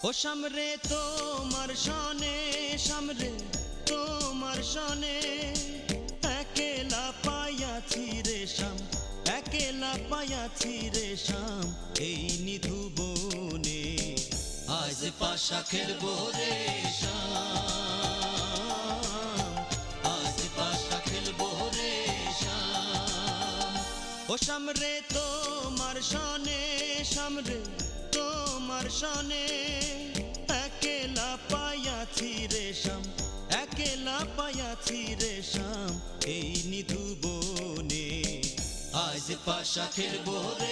ও সামরে তোমার সনে, সামরে তোমার সনে, একেলা পাইয়াছি রে শাম, একেলা পাইয়াছি রে শাম, এই নিধু বনে আজ পাশা খেলবো রে শাম, আজ পাশা খেলবো রে শাম। ও সামরে তোমার সনে, সামরে তোমার সনে, একেলা পাইয়াছি রে শাম, একেলা পাইয়াছি রে শাম, এই নিধু বনে আজ পাশা খেলবো রে